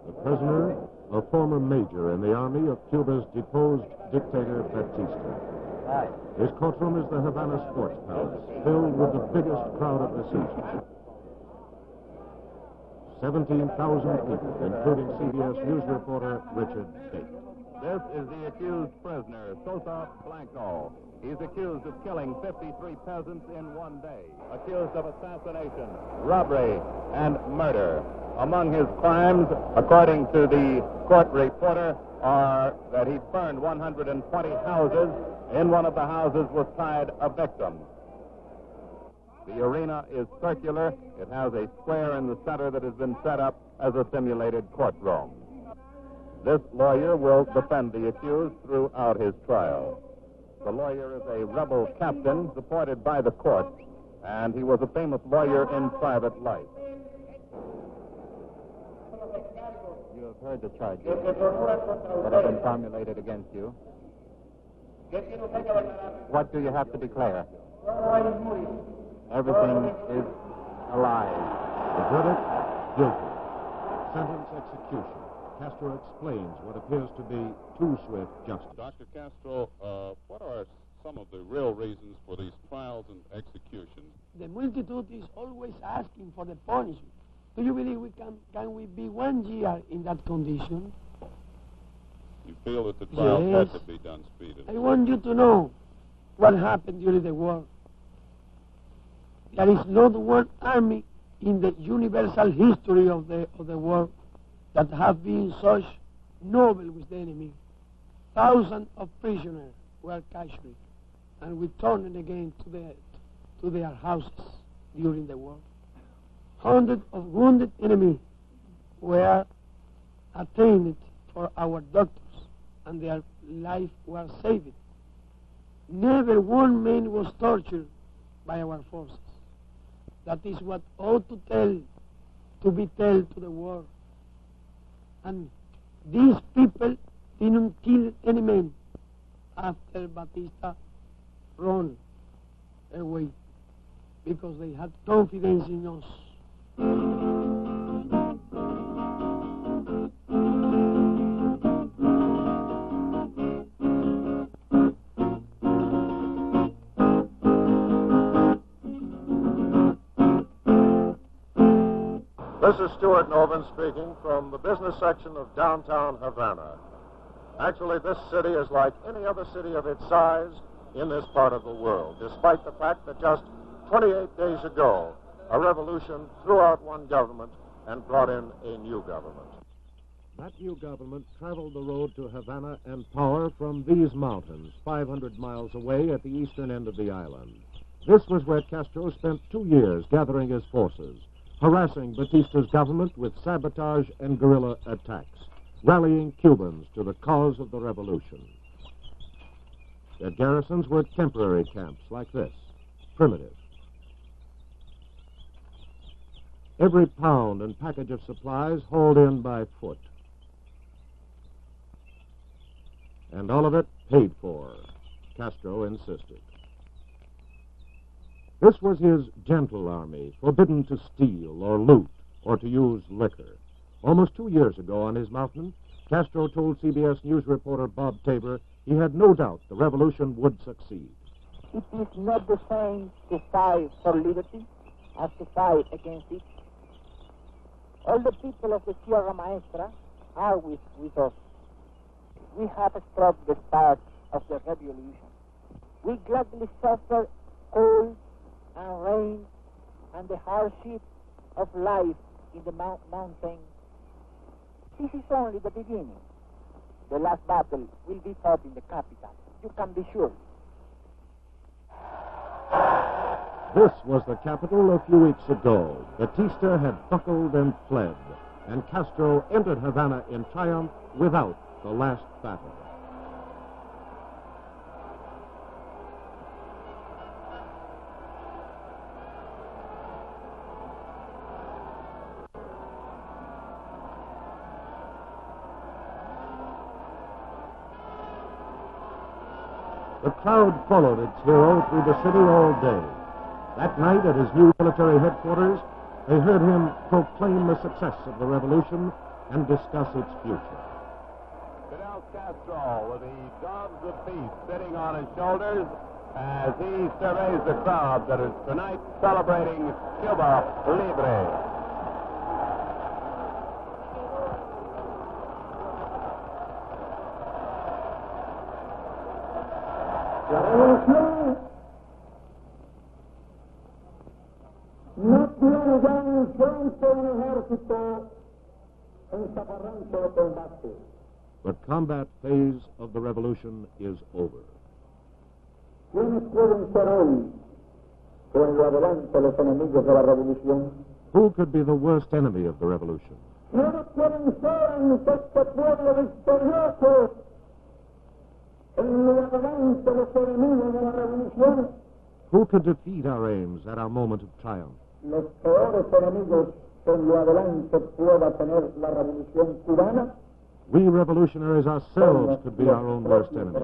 The prisoner, a former major in the army of Cuba's deposed dictator Batista. His courtroom is the Havana Sports Palace, filled with the biggest crowd of the season. 17,000 people, including CBS News reporter Richard Tate. This is the accused prisoner, Sosa Blanco. He's accused of killing 53 peasants in one day, accused of assassination, robbery, and murder. Among his crimes, according to the court reporter, are that he burned 120 houses. In one of the houses was tied a victim. The arena is circular. It has a square in the center that has been set up as a simulated courtroom. This lawyer will defend the accused throughout his trial. The lawyer is a rebel captain supported by the court, and he was a famous lawyer in private life. You have heard the charges that have been formulated against you. What do you have to declare? Everything is a lie. The verdict, guilty. Sentence, execution. Castro explains what appears to be too swift justice. Dr. Castro, what are some of the real reasons for these trials and executions? The multitude is always asking for the punishment. Do you believe can we be 1 year in that condition? You feel that the trial Yes. had to be done speedily? I want you to know what happened during the war. There is not one army in the universal history of the world that have been such noble with the enemy. Thousands of prisoners were captured and returned again to their houses during the war. Hundreds of wounded enemies were attained for our doctors, and their life was saved. Never one man was tortured by our forces. That is what ought to be told to the world. And these people didn't kill any man after Batista ran away because they had confidence in us. This is Stuart Novin speaking from the business section of downtown Havana. Actually, this city is like any other city of its size in this part of the world, despite the fact that just 28 days ago, a revolution threw out one government and brought in a new government. That new government traveled the road to Havana and power from these mountains, 500 miles away at the eastern end of the island. This was where Castro spent 2 years gathering his forces, harassing Batista's government with sabotage and guerrilla attacks, rallying Cubans to the cause of the revolution. Their garrisons were temporary camps like this, primitive. Every pound and package of supplies hauled in by foot. And all of it paid for, Castro insisted. This was his gentle army, forbidden to steal or loot or to use liquor. Almost 2 years ago on his mountain, Castro told CBS News reporter Bob Tabor he had no doubt the revolution would succeed. It is not the same to fight for liberty as to fight against it. All the people of the Sierra Maestra are with us. We have struck the spark of the revolution. We gladly suffer cold and rain and the hardship of life in the mountains. This is only the beginning. The last battle will be fought in the capital. You can be sure. This was the capital a few weeks ago. Batista had buckled and fled, and Castro entered Havana in triumph without the last battle. The crowd followed its hero through the city all day. That night, at his new military headquarters, they heard him proclaim the success of the revolution and discuss its future. Fidel Castro with the dogs of peace sitting on his shoulders as he surveys the crowd that is tonight celebrating Cuba Libre. La revolución no tiene ya un frente, un ejército en zafarrancho de combate. The combat phase of the revolution is over. ¿Quiénes pueden ser hoy, con lo adelante, los enemigos de la revolución? Who could be the worst enemy of the revolution? ¿Quiénes pueden ser ante este pueblo victorioso, en lo adelante, los enemigos de la revolución? Who could defeat our aims at our moment of triumph? Los peores enemigos que en lo adelante pueda tener la revolución cubana. We revolutionaries ourselves could be our own worst enemy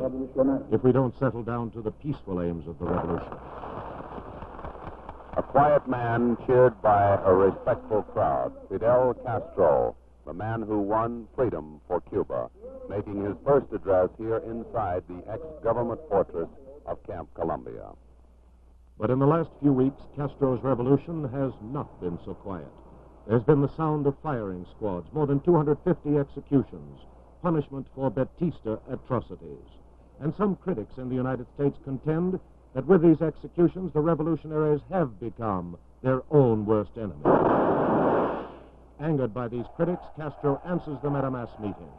if we don't settle down to the peaceful aims of the revolution. A quiet man cheered by a respectful crowd, Fidel Castro, the man who won freedom for Cuba, making his first address here inside the ex-government fortress of Camp Columbia. But in the last few weeks, Castro's revolution has not been so quiet. There's been the sound of firing squads, more than 250 executions, punishment for Batista atrocities. And some critics in the United States contend that with these executions, the revolutionaries have become their own worst enemy. Angered by these critics, Castro answers them at a mass meeting.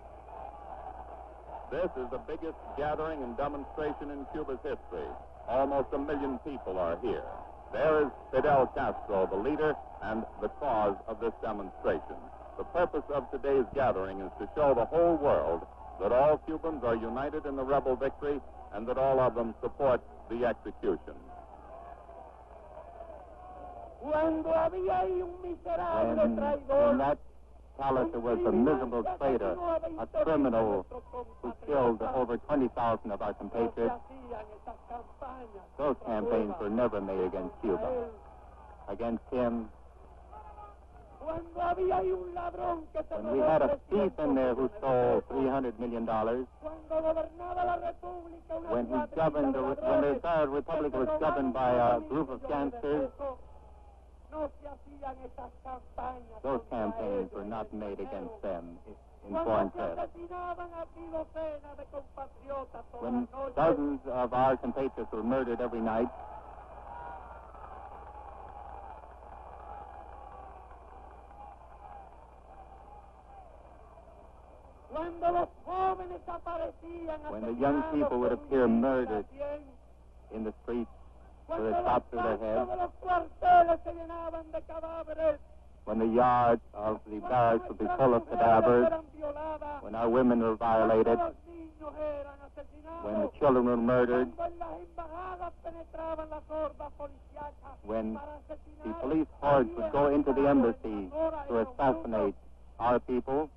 This is the biggest gathering and demonstration in Cuba's history. Almost 1 million people are here. There is Fidel Castro, the leader and the cause of this demonstration. The purpose of today's gathering is to show the whole world that all Cubans are united in the rebel victory and that all of them support the execution. When In that palace there was a miserable traitor, a criminal who killed over 20,000 of our compatriots. Those campaigns were never made against Cuba. Against him, when we had a thief in there who stole $300 million, when the entire republic was governed by a group of gangsters, those campaigns were not made against them in foreign press. When dozens of our compatriots were murdered every night, when the young people would appear murdered in the streets with a shot through their heads, when the yards of the barracks would be full of cadavers, when our women were violated, when the children were murdered, when the police hordes would go into the embassy to assassinate our people,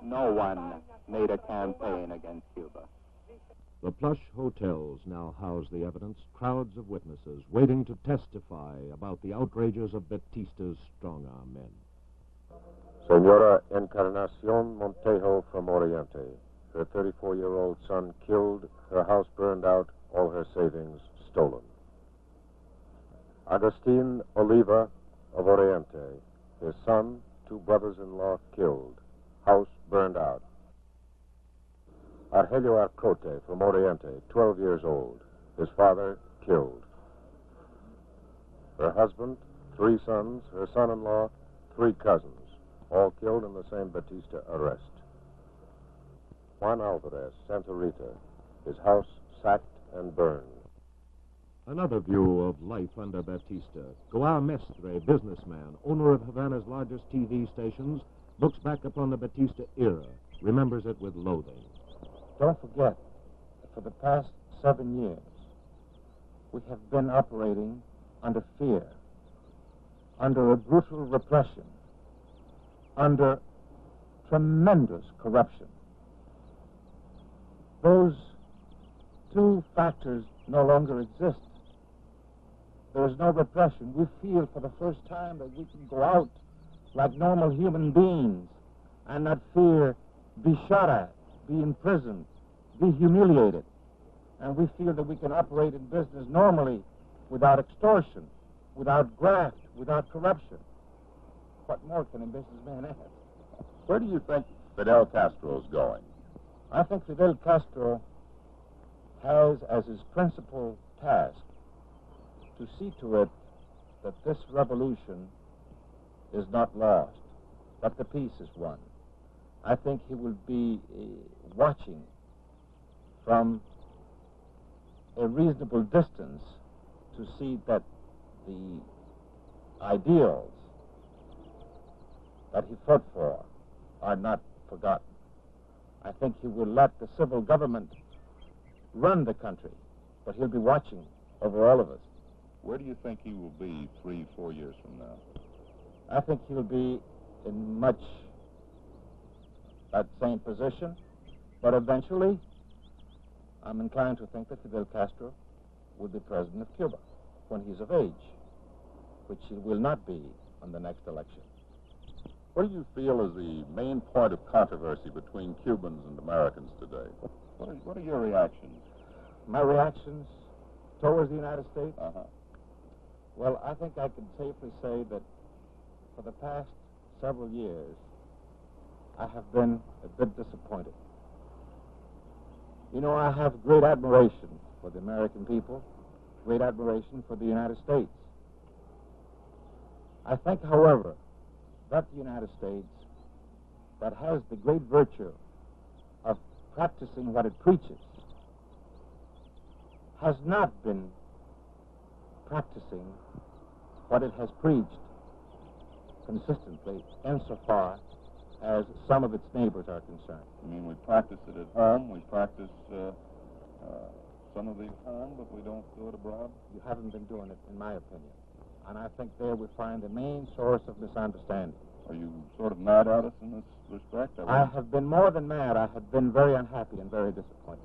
no one made a campaign against Cuba. The plush hotels now house the evidence, crowds of witnesses waiting to testify about the outrages of Batista's strong-arm men. Senora Encarnacion Montejo from Oriente. Her 34-year-old son killed, her house burned out, all her savings stolen. Agustin Oliva of Oriente. His son, 2 brothers-in-law killed, house burned out. Argelio Arcote from Oriente, 12 years old. His father killed. Her husband, 3 sons, her son-in-law, 3 cousins, all killed in the same Batista arrest. Juan Alvarez, Santa Rita, his house sacked and burned. Another view of life under Batista. Goa Mestre, businessman, owner of Havana's largest TV stations, looks back upon the Batista era, remembers it with loathing. Don't forget that for the past 7 years, we have been operating under fear, under a brutal repression, under tremendous corruption. Those 2 factors no longer exist. There is no repression. We feel for the first time that we can go out like normal human beings and not fear be shot at, be imprisoned, be humiliated. And we feel that we can operate in business normally without extortion, without graft, without corruption. What more can a businessman ask? Where do you think Fidel Castro's going? I think Fidel Castro has as his principal task to see to it that this revolution is not lost, that the peace is won. I think he will be watching from a reasonable distance to see that the ideals that he fought for are not forgotten. I think he will let the civil government run the country, but he'll be watching over all of us. Where do you think he will be 3-4 years from now? I think he'll be in much that same position, but eventually I'm inclined to think that Fidel Castro will be president of Cuba when he's of age, which he will not be on the next election. What do you feel is the main point of controversy between Cubans and Americans today? What are your reactions? My reactions towards the United States? Uh-huh. Well, I think I can safely say that for the past several years, I have been a bit disappointed. You know, I have great admiration for the American people, great admiration for the United States. I think, however, that the United States, that has the great virtue of practicing what it preaches, has not been practicing what it has preached consistently insofar as some of its neighbors are concerned. I mean, we practice it at home, we practice some of it at home, but we don't do it abroad? You haven't been doing it, in my opinion. And I think there we find the main source of misunderstanding. Are you sort of mad at us in this respect? I have been more than mad. I have been very unhappy and very disappointed.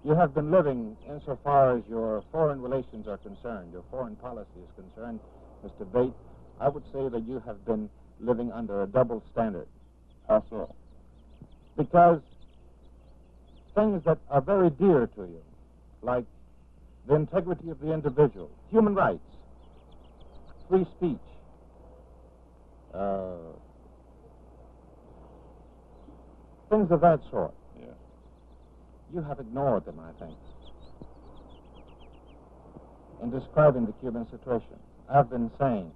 You have been living, insofar as your foreign relations are concerned, your foreign policy is concerned, Mr. Bate, I would say that you have been living under a double standard. How so? Because things that are very dear to you, like the integrity of the individual, human rights, free speech, things of that sort. Yeah. You have ignored them, I think. In describing the Cuban situation, I've been saying,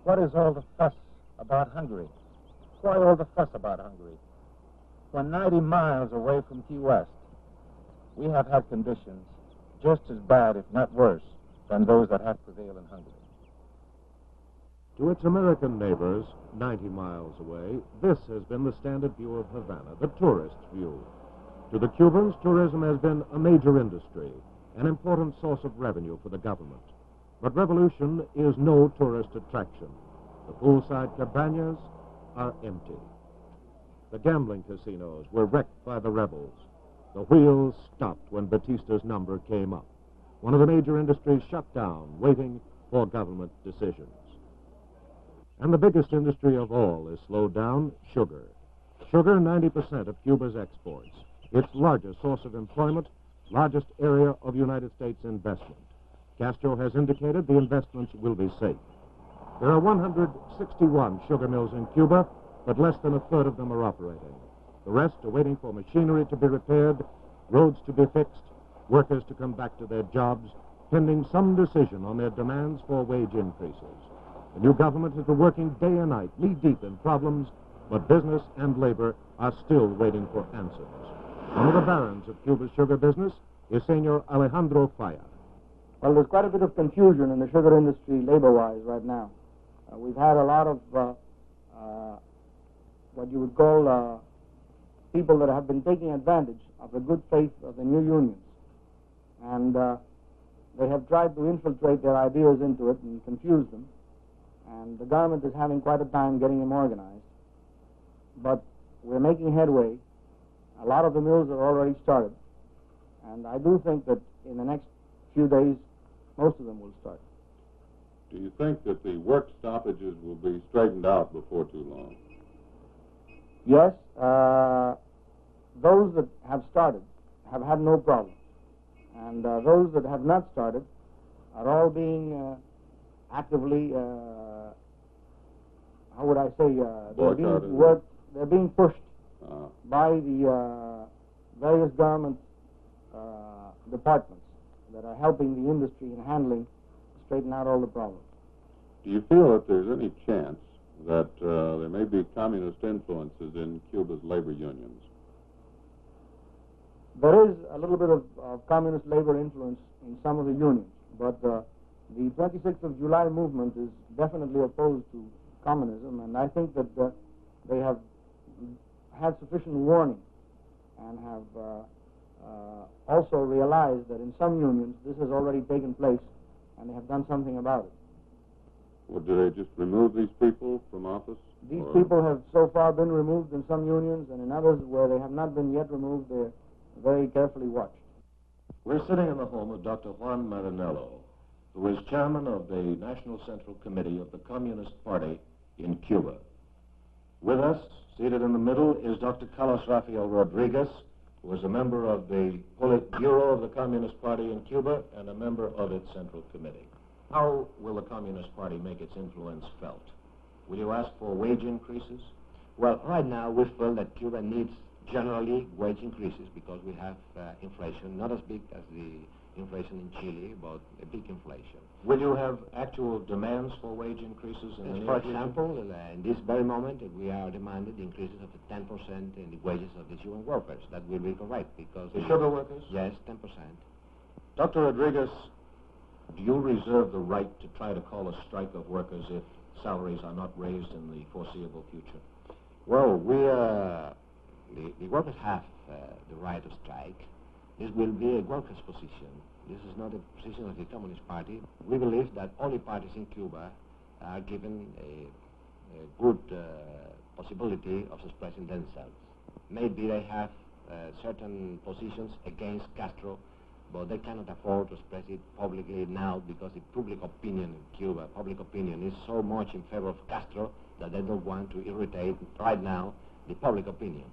what is all the fuss about Hungary? Why all the fuss about Hungary? When 90 miles away from Key West, we have had conditions just as bad, if not worse, than those that have prevailed in Hungary. To its American neighbors, 90 miles away, this has been the standard view of Havana, the tourist's view. To the Cubans, tourism has been a major industry, an important source of revenue for the government. But revolution is no tourist attraction. The poolside cabanas are empty. The gambling casinos were wrecked by the rebels. The wheels stopped when Batista's number came up. One of the major industries shut down, waiting for government decisions. And the biggest industry of all is slowed down, sugar. Sugar, 90% of Cuba's exports. Its largest source of employment, largest area of United States investment. Castro has indicated the investments will be safe. There are 161 sugar mills in Cuba, but less than a third of them are operating. The rest are waiting for machinery to be repaired, roads to be fixed, workers to come back to their jobs, pending some decision on their demands for wage increases. The new government has been working day and night, knee-deep in problems, but business and labor are still waiting for answers. One of the barons of Cuba's sugar business is Senor Alejandro Falla. Well, there's quite a bit of confusion in the sugar industry labor-wise right now. We've had a lot of what you would call people that have been taking advantage of the good faith of the new unions. And they have tried to infiltrate their ideas into it and confuse them. And the government is having quite a time getting them organized. But we're making headway. A lot of the mills are already started. And I do think that in the next few days, most of them will start. Do you think that the work stoppages will be straightened out before too long? Yes, those that have started have had no problem. And those that have not started are all being actively, how would I say, they're being pushed by the various government departments that are helping the industry in handling, straighten out all the problems. Do you feel that there's any chance that there may be communist influences in Cuba's labor unions? There is a little bit of communist labor influence in some of the unions, but the 26th of July movement is definitely opposed to communism, and I think that they have had sufficient warning and have also realized that in some unions this has already taken place, and they have done something about it. Well, do they just remove these people from office? These people have so far been removed in some unions, and in others where they have not been yet removed, they're very carefully watched. We're sitting in the home of Dr. Juan Marinello, who is chairman of the National Central Committee of the Communist Party in Cuba. With us, seated in the middle, is Dr. Carlos Rafael Rodriguez, who is a member of the Politburo of the Communist Party in Cuba and a member of its Central Committee. How will the Communist Party make its influence felt? Will you ask for wage increases? Well, right now we feel that Cuba needs generally wage increases because we have inflation, not as big as the inflation in Chile, but a big inflation. Will you have actual demands for wage increases in the near For future? example, in this very moment, we are demanding increases of 10% in the wages of the Cuban workers. That will be correct because... The sugar workers? Yes, 10%. Dr. Rodriguez, do you reserve the right to try to call a strike of workers if salaries are not raised in the foreseeable future? Well, the workers have the right to strike. This will be a workers' position. This is not a position of the Communist Party. We believe that all the parties in Cuba are given a good possibility of expressing themselves. Maybe they have certain positions against Castro, but they cannot afford to express it publicly now because the public opinion in Cuba, public opinion is so much in favor of Castro that they don't want to irritate right now the public opinion.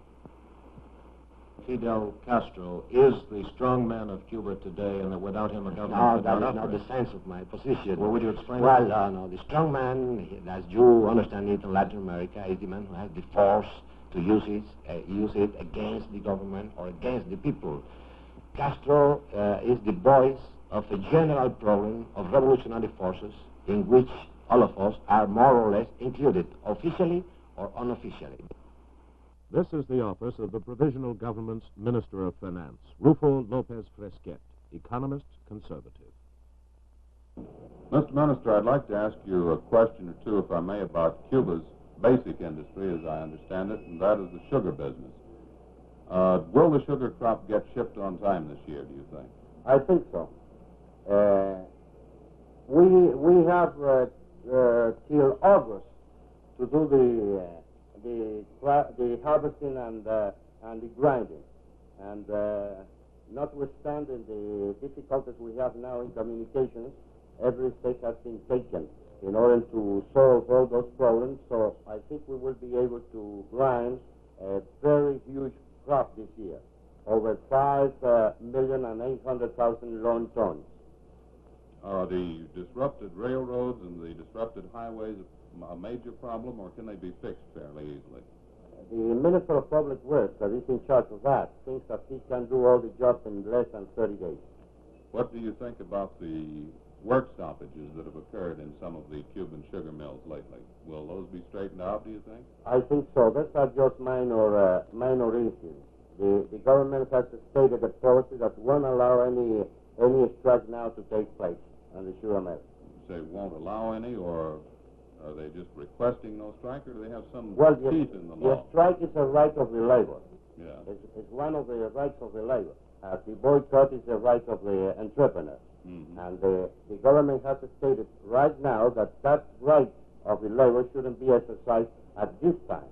Fidel Castro is the strong man of Cuba today, and that without him a government could not that is not operate. the sense of my position. Well, would you explain Well, that? no, the strong man, as you understand it in Latin America, is the man who has the force to use it against the government or against the people. Castro is the voice of a general problem of revolutionary forces in which all of us are more or less included, officially or unofficially. This is the office of the Provisional Government's Minister of Finance, Rufo Lopez Fresquet, economist, conservative. Mr. Minister, I'd like to ask you a question or two, if I may, about Cuba's basic industry, as I understand it, and that is the sugar business. Will the sugar crop get shipped on time this year, do you think? I think so. We have till August to do the harvesting and the grinding, and notwithstanding the difficulties we have now in communications, every step has been taken in order to solve all those problems. So I think we will be able to grind a very huge crop this year, over 5,800,000 long tons. Are the disrupted railroads and the disrupted highways a major problem, or can they be fixed fairly easily? The Minister of Public Works that is in charge of that thinks that he can do all the jobs in less than 30 days. What do you think about the work stoppages that have occurred in some of the Cuban sugar mills lately? Will those be straightened out, do you think? I think so. Those are just minor incidents. The government has stated a policy that won't allow any strike now to take place on the sugar mills. You say won't allow any, or are they just requesting no strike, or do they have some teeth in the law? The strike is a right of the labor. Yeah. It's one of the rights of the labor. The boycott is a right of the entrepreneur. Mm-hmm. And the government has stated right now that right of the labor shouldn't be exercised at this time.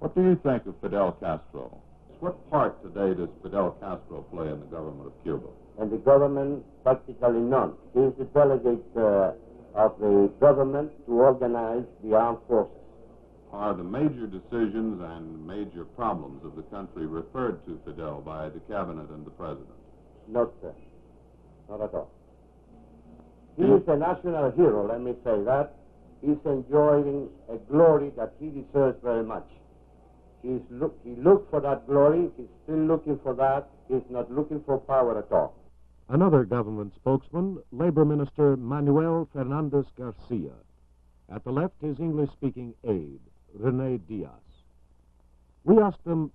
What do you think of Fidel Castro? What part today does Fidel Castro play in the government of Cuba? And the government, practically none. He is the delegate of the government to organize the armed forces. Are the major decisions and major problems of the country referred to Fidel by the cabinet and the president? No, sir. Not at all. He is a national hero, let me say that. He's enjoying a glory that he deserves very much. He looked for that glory. He's still looking for that. He's not looking for power at all. Another government spokesman, Labor Minister Manuel Fernandez Garcia. At the left, his English-speaking aide, Rene Diaz. We asked them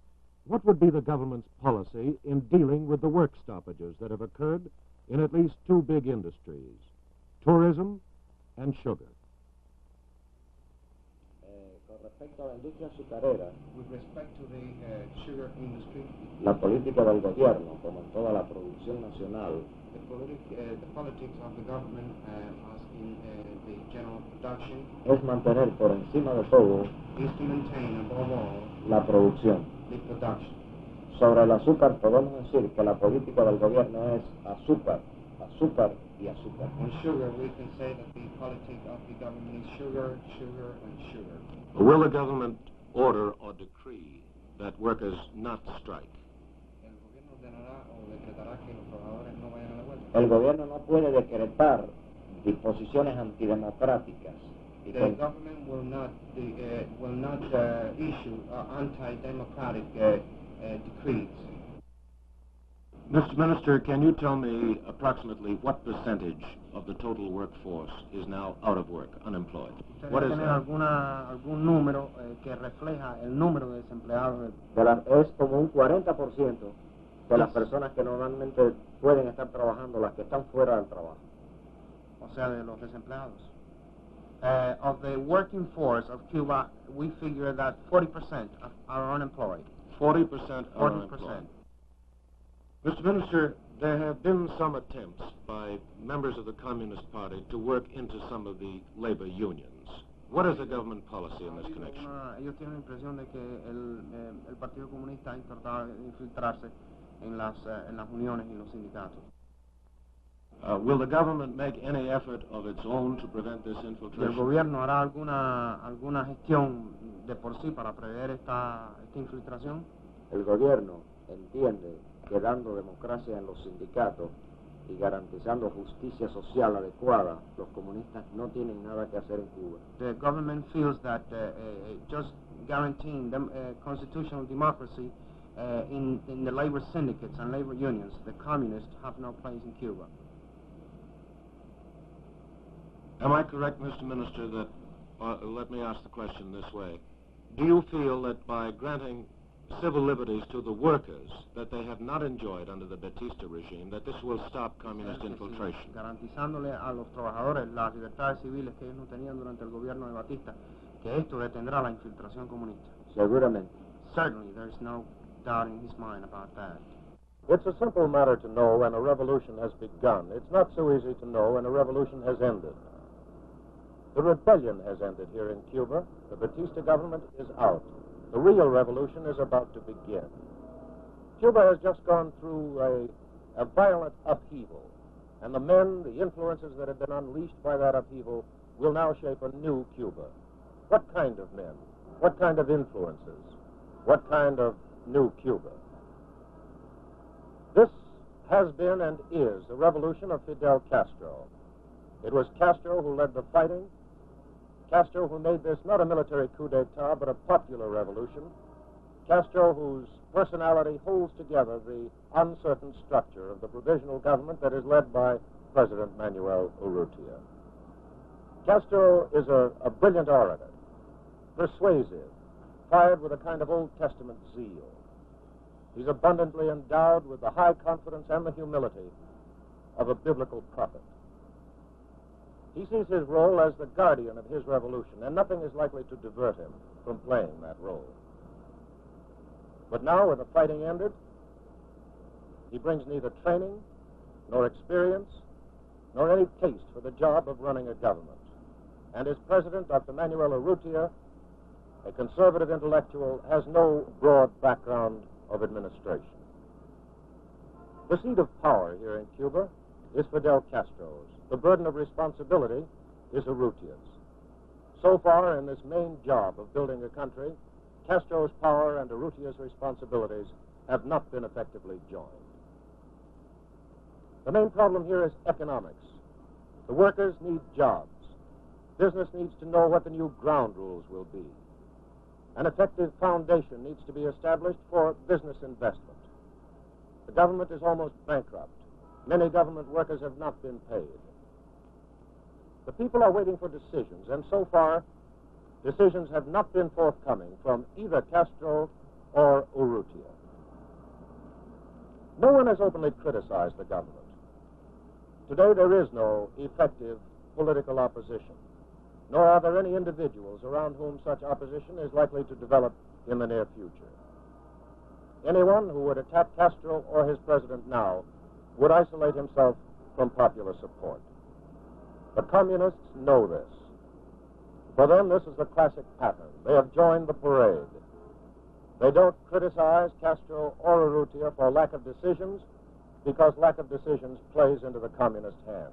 what would be the government's policy in dealing with the work stoppages that have occurred in at least two big industries, tourism and sugar. Con respecto a la industria azucarera, with respect to the sugar industry, la política del gobierno, como en toda la producción nacional, the politics of the government, as in the general production, es mantener por encima de todo is to maintain above all la producción. the production. Sobre el azúcar podemos decir que la política del gobierno es azúcar, azúcar y azúcar. On sugar, we can say that the politic of the government is sugar, sugar, and sugar. Will the government order or decree that workers not strike? El gobierno ordenará o decretará que los trabajadores no vayan a la huelga. El gobierno no puede decretar disposiciones antidemocráticas. The government will not issue anti-democratic decrees. Mr. Minister, can you tell me approximately what percentage of the total workforce is now out of work, unemployed? What is that? algún número que refleja el número de desempleados? Es como un 40% de las personas que normalmente pueden estar trabajando, las que están fuera del trabajo. O sea, de los desempleados. Of the working force of Cuba, we figure that 40% are unemployed. 40% are unemployed. Mr. Minister, there have been some attempts by members of the Communist Party to work into some of the labor unions. What is the government policy in this connection? Ellos tienen la impresión de que el Partido Comunista ha intentado infiltrarse en las uniones y los sindicatos. Will the government make any effort of its own to prevent this infiltration? ¿El gobierno hará alguna gestión de por sí para prever esta infiltración? El gobierno entiende que dando democracia en los sindicatos y garantizando justicia social adecuada, los comunistas no tienen nada que hacer en Cuba. The government feels that just guaranteeing constitutional democracy in the labor syndicates and labor unions, the communists have no place in Cuba. Am I correct, Mr. Minister, that, let me ask the question this way, do you feel that by granting civil liberties to the workers that they have not enjoyed under the Batista regime, that this will stop communist infiltration? Garantizándole a los trabajadores las libertades civiles que ellos no tenían durante el gobierno de Batista, que esto detendrá la infiltración comunista. Seguramente. Certainly, there is no doubt in his mind about that. It's a simple matter to know when a revolution has begun. It's not so easy to know when a revolution has ended. The rebellion has ended here in Cuba. The Batista government is out. The real revolution is about to begin. Cuba has just gone through a violent upheaval, and the men, the influences that have been unleashed by that upheaval will now shape a new Cuba. What kind of men? What kind of influences? What kind of new Cuba? This has been and is the revolution of Fidel Castro. It was Castro who led the fighting, Castro who made this not a military coup d'etat, but a popular revolution, Castro whose personality holds together the uncertain structure of the provisional government that is led by President Manuel Urrutia. Castro is a brilliant orator, persuasive, fired with a kind of Old Testament zeal. He's abundantly endowed with the high confidence and the humility of a biblical prophet. He sees his role as the guardian of his revolution, and nothing is likely to divert him from playing that role. But now, with the fighting ended, he brings neither training, nor experience, nor any taste for the job of running a government. And his president, Dr. Manuel Urrutia, a conservative intellectual, has no broad background of administration. The seat of power here in Cuba is Fidel Castro's. The burden of responsibility is Urrutia's. So far, in this main job of building a country, Castro's power and Urrutia's responsibilities have not been effectively joined. The main problem here is economics. The workers need jobs. Business needs to know what the new ground rules will be. An effective foundation needs to be established for business investment. The government is almost bankrupt. Many government workers have not been paid. The people are waiting for decisions, and so far, decisions have not been forthcoming from either Castro or Urrutia. No one has openly criticized the government. Today, there is no effective political opposition, nor are there any individuals around whom such opposition is likely to develop in the near future. Anyone who would attack Castro or his president now would isolate himself from popular support. The communists know this. For them, this is the classic pattern. They have joined the parade. They don't criticize Castro or Urrutia for lack of decisions, because lack of decisions plays into the communist hands.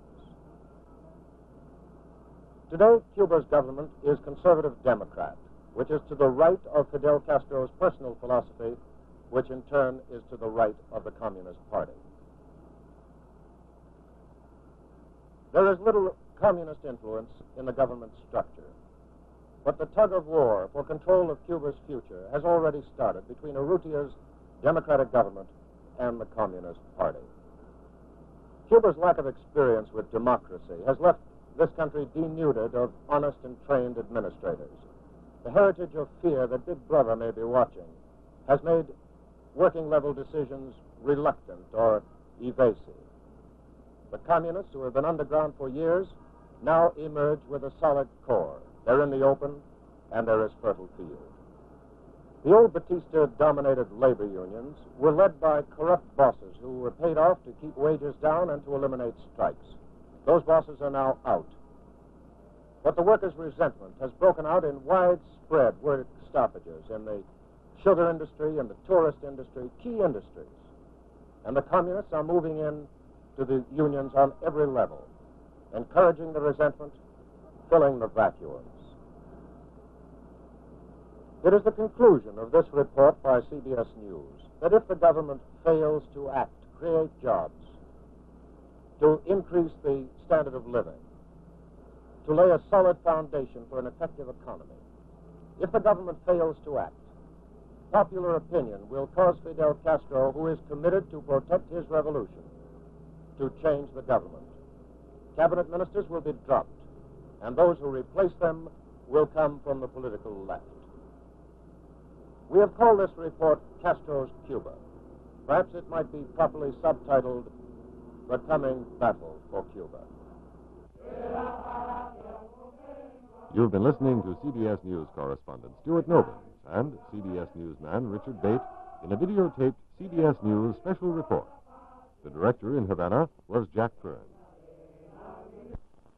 Today, Cuba's government is conservative Democrat, which is to the right of Fidel Castro's personal philosophy, which in turn is to the right of the Communist Party. There is little communist influence in the government structure, but the tug of war for control of Cuba's future has already started between Urrutia's democratic government and the Communist Party. Cuba's lack of experience with democracy has left this country denuded of honest and trained administrators. The heritage of fear that Big Brother may be watching has made working-level decisions reluctant or evasive. The communists, who have been underground for years, now emerge with a solid core. They're in the open, and there is fertile field. The old Batista-dominated labor unions were led by corrupt bosses who were paid off to keep wages down and to eliminate strikes. Those bosses are now out. But the workers' resentment has broken out in widespread work stoppages in the sugar industry and the tourist industry, key industries. And the communists are moving in to the unions on every level, encouraging the resentment, filling the vacuums. It is the conclusion of this report by CBS News that if the government fails to act, create jobs, to increase the standard of living, to lay a solid foundation for an effective economy, if the government fails to act, popular opinion will cause Fidel Castro, who is committed to protect his revolution, to change the government. Cabinet ministers will be dropped, and those who replace them will come from the political left. We have called this report Castro's Cuba. Perhaps it might be properly subtitled The Coming Battle for Cuba. You've been listening to CBS News correspondent Stuart Novins and CBS Newsman Richard Bate in a videotaped CBS News special report. The director in Havana was Jack Kern.